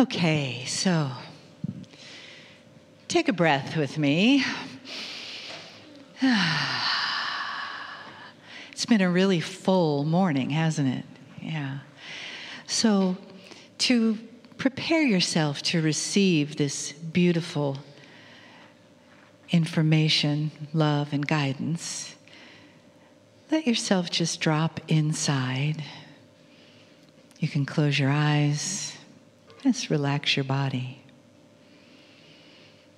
Okay, so take a breath with me. It's been a really full morning, hasn't it? Yeah. So to prepare yourself to receive this beautiful information, love, and guidance, let yourself just drop inside. You can close your eyes, just relax your body.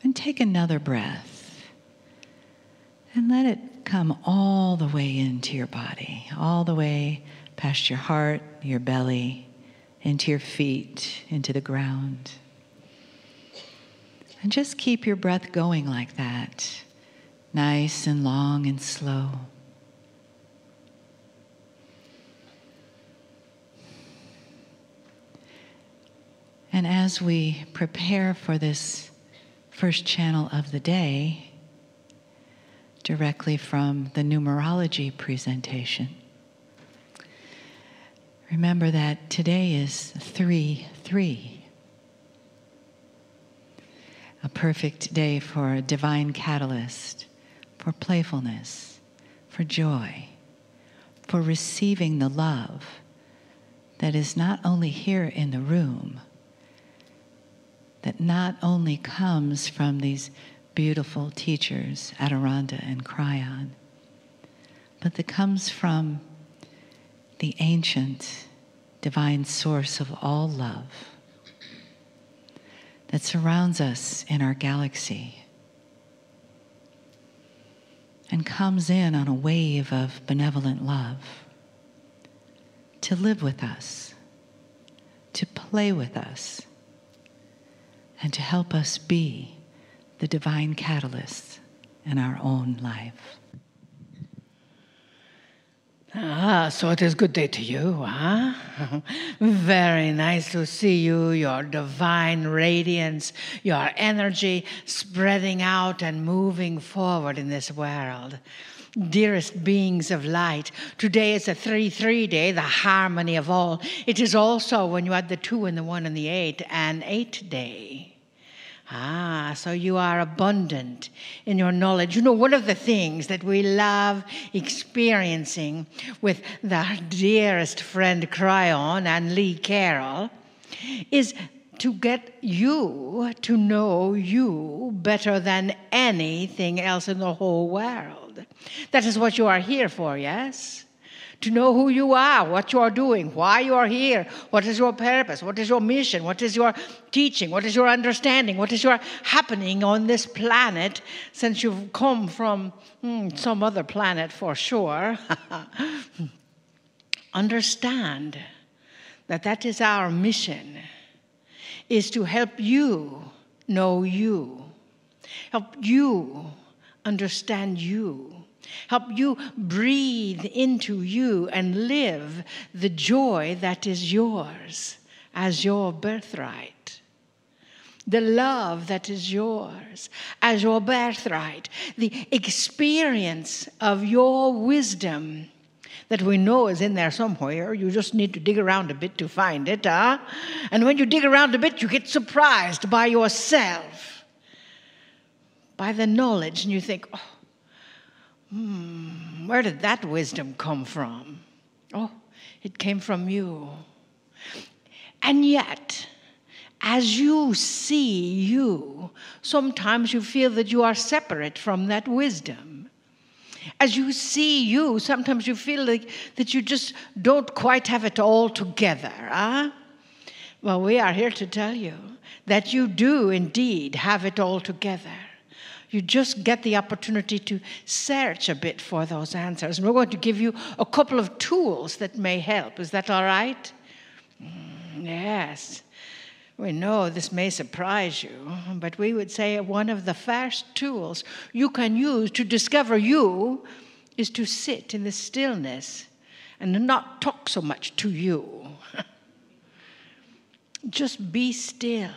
And take another breath and let it come all the way into your body, all the way past your heart, your belly, into your feet, into the ground. And just keep your breath going like that, nice and long and slow. And as we prepare for this first channel of the day, directly from the numerology presentation, remember that today is 3-3. A perfect day for a divine catalyst, for playfulness, for joy, for receiving the love that is not only here in the room, that not only comes from these beautiful teachers, Adirondha and Kryon, but that comes from the ancient divine source of all love that surrounds us in our galaxy and comes in on a wave of benevolent love to live with us, to play with us, and to help us be the divine catalysts in our own life. So it is good day to you, huh? Very nice to see you, your divine radiance, your energy spreading out and moving forward in this world. Dearest beings of light, today is a 3-3 day, the harmony of all. It is also, when you add the 2 and the 1 and the 8, an 8 day. So you are abundant in your knowledge. You know, one of the things that we love experiencing with the dearest friend Kryon and Lee Carroll is to get you to know you better than anything else in the whole world. That is what you are here for, yes? To know who you are, what you are doing, why you are here, what is your purpose, what is your mission, what is your teaching, what is your understanding, what is your happening on this planet, since you've come from some other planet for sure. Understand that is our mission, is to help you know you, help you understand you, help you breathe into you and live the joy that is yours as your birthright. The love that is yours as your birthright. The experience of your wisdom that we know is in there somewhere. You just need to dig around a bit to find it, huh? And when you dig around a bit, you get surprised by yourself, by the knowledge, and you think, where did that wisdom come from? Oh, it came from you. And yet, as you see you, sometimes you feel that you are separate from that wisdom. As you see you, sometimes you feel like that you just don't quite have it all together, huh? Well, we are here to tell you that you do indeed have it all together. You just get the opportunity to search a bit for those answers. And we're going to give you a couple of tools that may help. Is that all right? Yes. We know this may surprise you, but we would say one of the first tools you can use to discover you is to sit in the stillness and not talk so much to you. Just be still.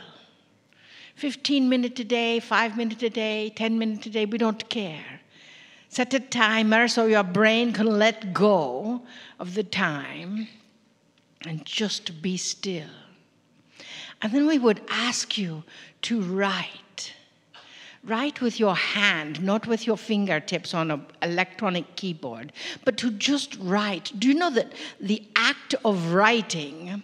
15 minutes a day, 5 minutes a day, 10 minutes a day, we don't care. Set a timer so your brain can let go of the time and just be still. And then we would ask you to write. Write with your hand, not with your fingertips on an electronic keyboard, but to just write. Do you know that the act of writing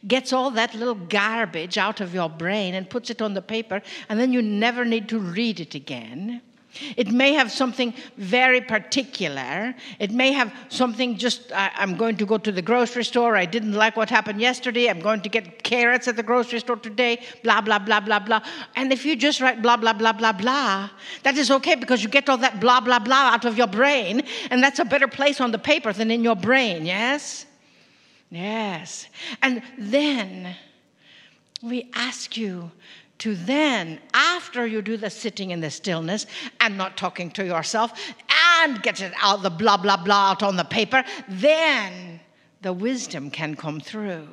gets all that little garbage out of your brain and puts it on the paper, and then you never need to read it again? It may have something very particular. It may have something just, I'm going to go to the grocery store. I didn't like what happened yesterday. I'm going to get carrots at the grocery store today, blah, blah, blah, blah, blah. And if you just write blah, blah, blah, blah, blah, that is okay because you get all that blah, blah, blah out of your brain, and that's a better place on the paper than in your brain, yes? Yes. And then we ask you to then, after you do the sitting in the stillness and not talking to yourself and get it out, the blah, blah, blah out on the paper, then the wisdom can come through.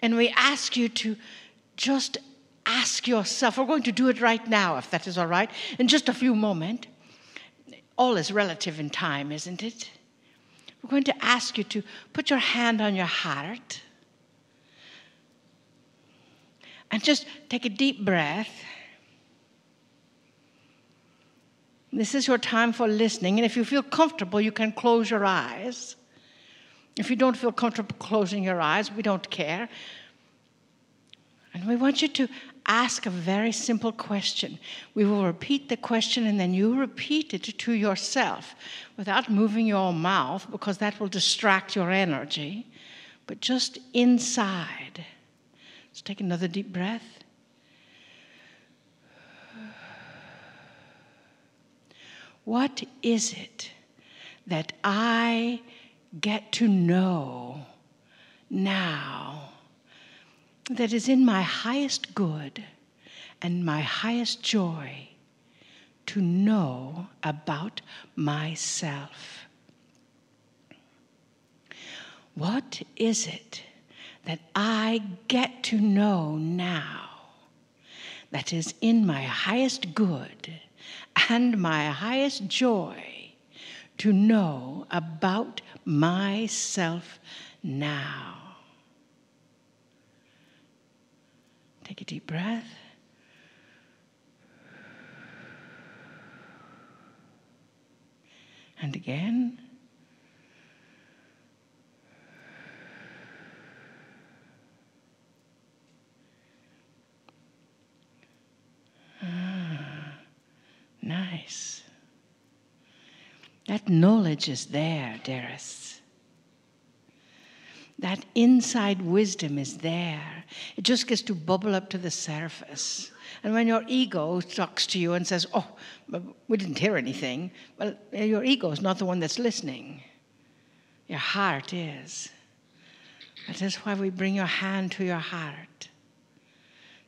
And we ask you to just ask yourself, we're going to do it right now, if that is all right, in just a few moments. All is relative in time, isn't it? We're going to ask you to put your hand on your heart and just take a deep breath. This is your time for listening. And if you feel comfortable, you can close your eyes. If you don't feel comfortable closing your eyes, we don't care. And we want you to ask a very simple question. We will repeat the question, and then you repeat it to yourself without moving your mouth, because that will distract your energy, but just inside. Let's take another deep breath. What is it that I get to know now that is in my highest good and my highest joy to know about myself? What is it that I get to know now that is in my highest good and my highest joy to know about myself now? Take a deep breath. And again. Nice. That knowledge is there, dearest. That inside wisdom is there. It just gets to bubble up to the surface. And when your ego talks to you and says, oh, we didn't hear anything, well, your ego is not the one that's listening. Your heart is. That is why we bring your hand to your heart,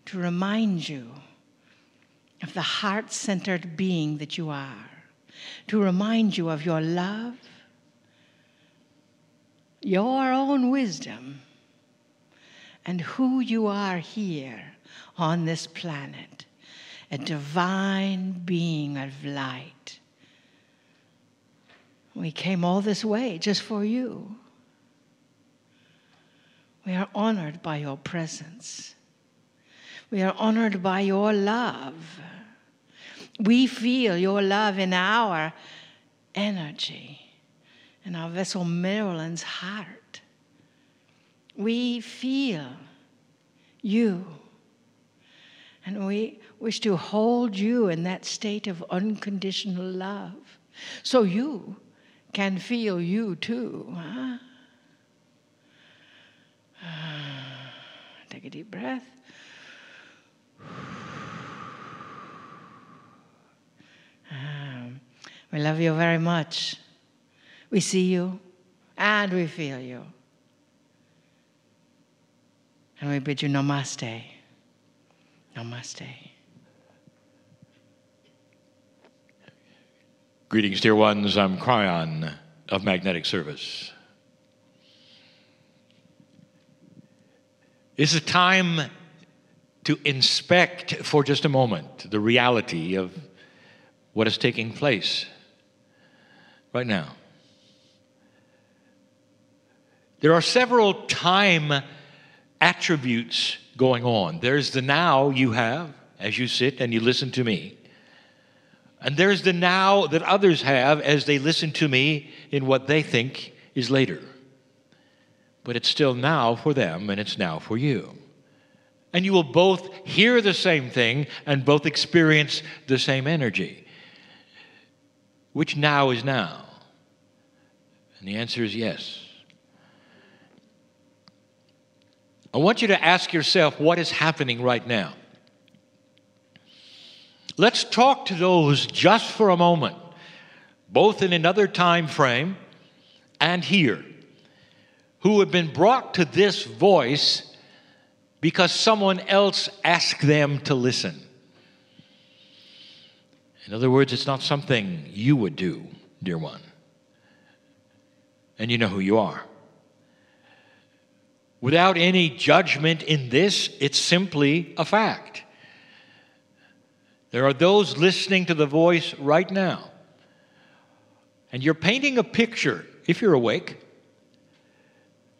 to remind you of the heart-centered being that you are, to remind you of your love, your own wisdom, and who you are here on this planet, a divine being of light. We came all this way just for you. We are honored by your presence. We are honored by your love. We feel your love in our energy, in our vessel Marilyn's heart. We feel you, and we wish to hold you in that state of unconditional love, so you can feel you too. Huh? Take a deep breath. We love you very much. We see you and we feel you. And we bid you namaste. Namaste. Greetings, dear ones. I'm Kryon of Magnetic Service. It's a time to inspect for just a moment the reality of what is taking place right now. There are several time attributes going on. There's the now you have as you sit and you listen to me. And there's the now that others have as they listen to me in what they think is later. But it's still now for them and it's now for you. And you will both hear the same thing and both experience the same energy. Which now is now? And the answer is yes. I want you to ask yourself what is happening right now. Let's talk to those just for a moment, both in another time frame and here, who have been brought to this voice because someone else asked them to listen. In other words, it's not something you would do, dear one. And you know who you are. Without any judgment in this, it's simply a fact. There are those listening to the voice right now. And you're painting a picture, if you're awake.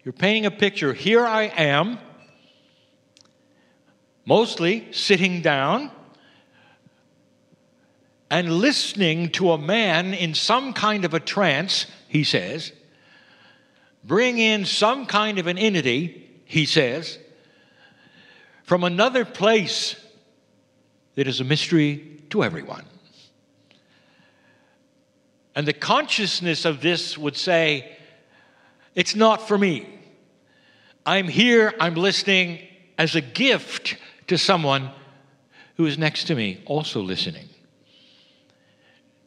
You're painting a picture. Here I am, mostly sitting down and listening to a man in some kind of a trance, he says, bring in some kind of an entity, he says, from another place that is a mystery to everyone. And the consciousness of this would say, it's not for me. I'm here, I'm listening as a gift to someone who is next to me, also listening.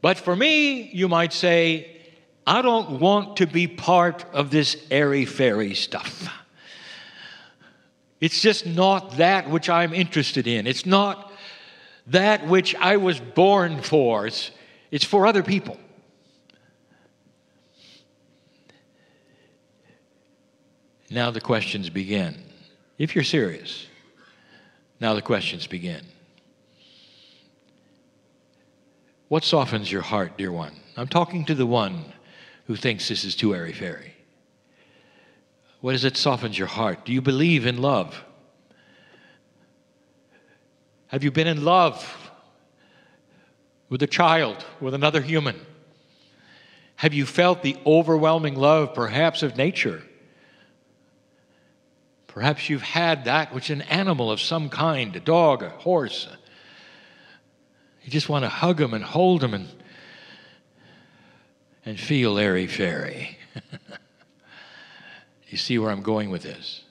But for me, you might say, I don't want to be part of this airy-fairy stuff. It's just not that which I'm interested in. It's not that which I was born for. It's for other people. Now the questions begin. If you're serious, now the questions begin. What softens your heart, dear one? I'm talking to the one who thinks this is too airy-fairy. What is it softens your heart? Do you believe in love? Have you been in love with a child, with another human? Have you felt the overwhelming love, perhaps, of nature? Perhaps you've had that which an animal of some kind, a dog, a horse. You just want to hug them and hold them and feel airy-fairy. You see where I'm going with this?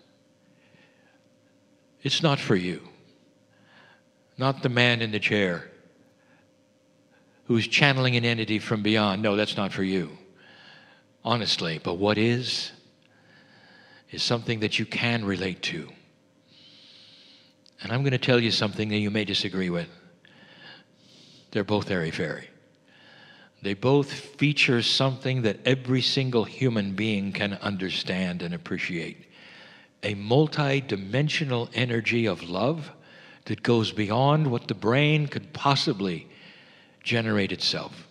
It's not for you. Not the man in the chair who's channeling an entity from beyond. No, that's not for you. Honestly, but what is something that you can relate to. And I'm going to tell you something that you may disagree with. They're both airy-fairy. They both feature something that every single human being can understand and appreciate. A multi-dimensional energy of love that goes beyond what the brain could possibly generate itself.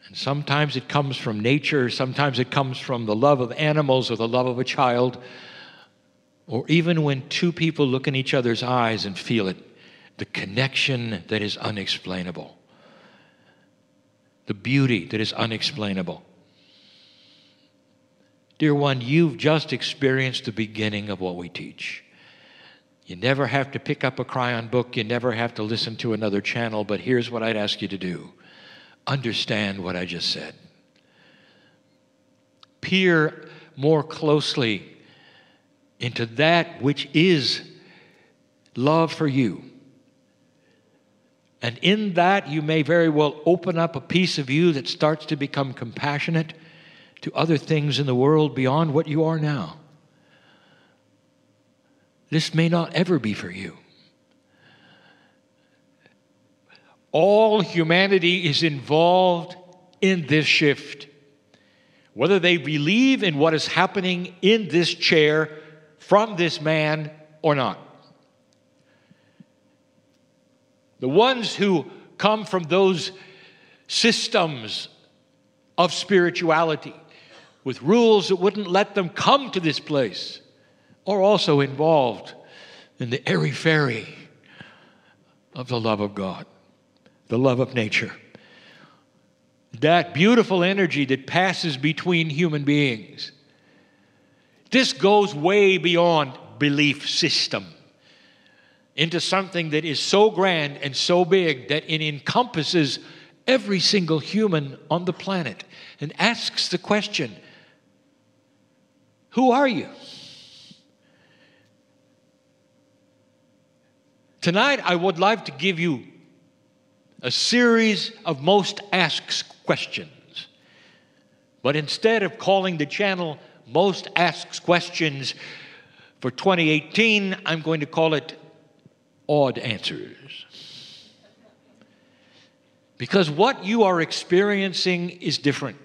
And sometimes it comes from nature, sometimes it comes from the love of animals or the love of a child, or even when two people look in each other's eyes and feel it, the connection that is unexplainable. The beauty that is unexplainable. Dear one, you've just experienced the beginning of what we teach. You never have to pick up a Kryon book. You never have to listen to another channel. But here's what I'd ask you to do. Understand what I just said. Peer more closely into that which is love for you. And in that, you may very well open up a piece of you that starts to become compassionate to other things in the world beyond what you are now. This may not ever be for you. All humanity is involved in this shift. Whether they believe in what is happening in this chair from this man or not. The ones who come from those systems of spirituality with rules that wouldn't let them come to this place are also involved in the airy-fairy of the love of God, the love of nature. That beautiful energy that passes between human beings. This goes way beyond belief system into something that is so grand and so big that it encompasses every single human on the planet and asks the question, who are you? Tonight, I would like to give you a series of most asked questions. But instead of calling the channel Most Asked Questions for 2018, I'm going to call it Odd Answers. Because what you are experiencing is different.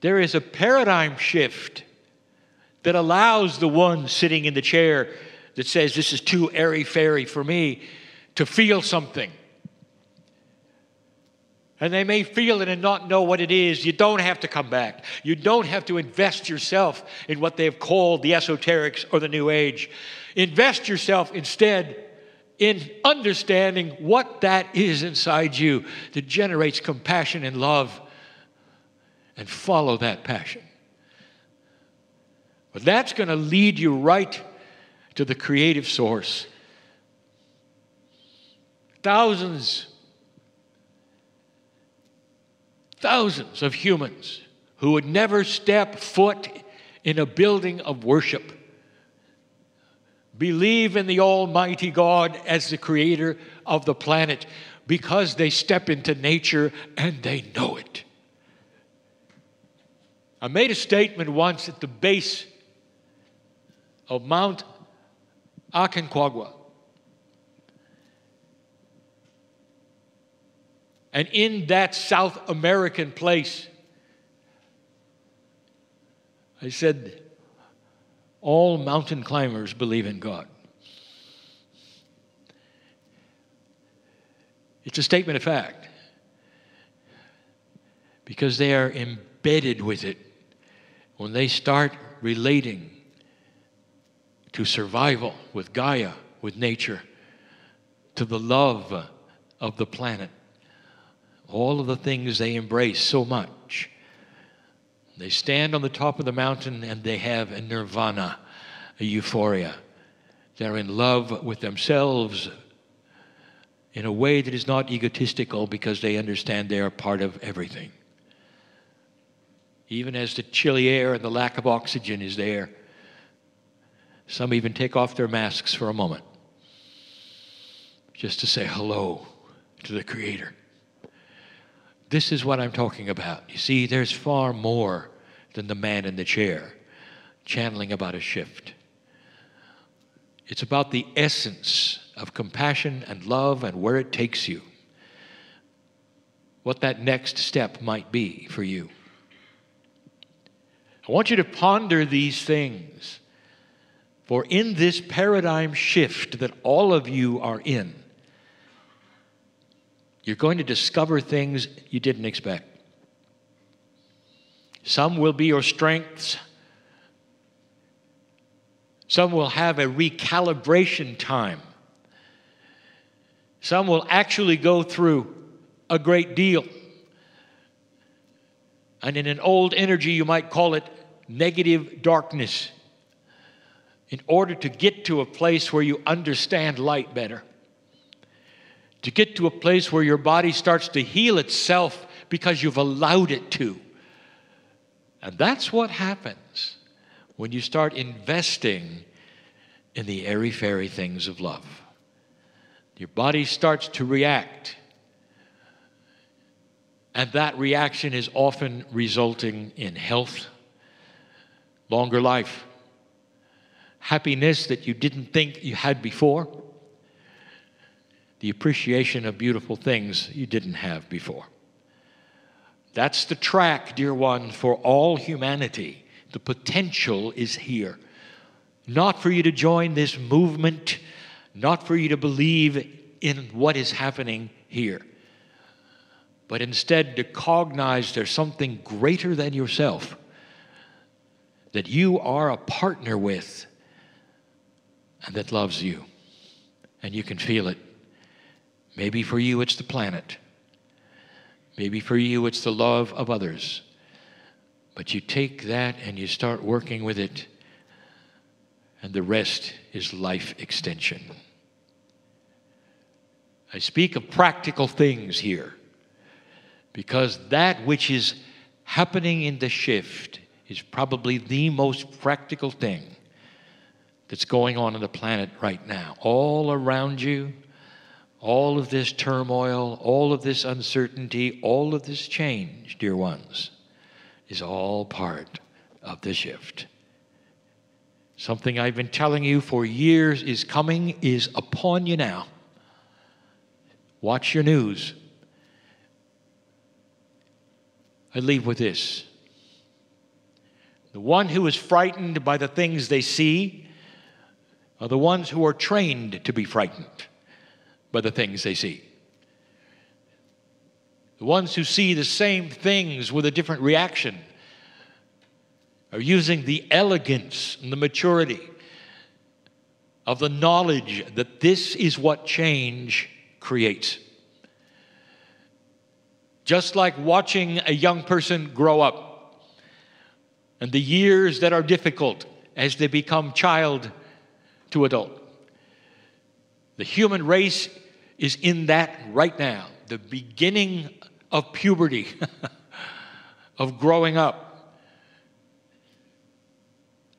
There is a paradigm shift that allows the one sitting in the chair that says, this is too airy-fairy for me, to feel something. And they may feel it and not know what it is. You don't have to come back. You don't have to invest yourself in what they've called the esoterics or the New Age. Invest yourself instead in understanding what that is inside you that generates compassion and love, and follow that passion. But that's going to lead you right to the creative source. Thousands of humans who would never step foot in a building of worship believe in the Almighty God as the creator of the planet because they step into nature and they know it. I made a statement once at the base of Mount Aconcagua. And in that South American place, I said, all mountain climbers believe in God. It's a statement of fact because they are embedded with it when they start relating to survival with Gaia, with nature, to the love of the planet. All of the things they embrace so much. They stand on the top of the mountain and they have a nirvana, a euphoria. They're in love with themselves in a way that is not egotistical because they understand they are part of everything. Even as the chilly air and the lack of oxygen is there, some even take off their masks for a moment just to say hello to the Creator. This is what I'm talking about. You see, there's far more than the man in the chair channeling about a shift. It's about the essence of compassion and love and where it takes you. What that next step might be for you. I want you to ponder these things. For in this paradigm shift that all of you are in, you're going to discover things you didn't expect. Some will be your strengths. Some will have a recalibration time. Some will actually go through a great deal. And in an old energy, you might call it negative darkness, in order to get to a place where you understand light better. To get to a place where your body starts to heal itself because you've allowed it to. And that's what happens when you start investing in the airy-fairy things of love. Your body starts to react. And that reaction is often resulting in health, longer life, happiness that you didn't think you had before, the appreciation of beautiful things you didn't have before. That's the track, dear one, for all humanity. The potential is here. Not for you to join this movement, not for you to believe in what is happening here, but instead to cognize there's something greater than yourself that you are a partner with and that loves you. And you can feel it. Maybe for you it's the planet. Maybe for you it's the love of others. But you take that and you start working with it, and the rest is life extension. I speak of practical things here because that which is happening in the shift is probably the most practical thing that's going on the planet right now. All around you, all of this turmoil, all of this uncertainty, all of this change, dear ones, is all part of the shift. Something I've been telling you for years is coming, is upon you now. Watch your news. I leave with this. The one who is frightened by the things they see are the ones who are trained to be frightened by the things they see. The ones who see the same things with a different reaction are using the elegance and the maturity of the knowledge that this is what change creates. Just like watching a young person grow up and the years that are difficult as they become child to adult. The human race is in that right now, the beginning of puberty, of growing up.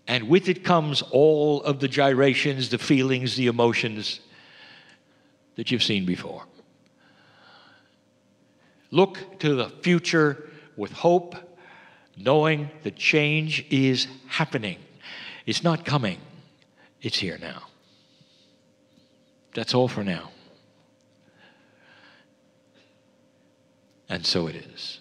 And with it comes all of the gyrations, the feelings, the emotions that you've seen before. Look to the future with hope, knowing that change is happening. It's not coming. It's here now. That's all for now. And so it is.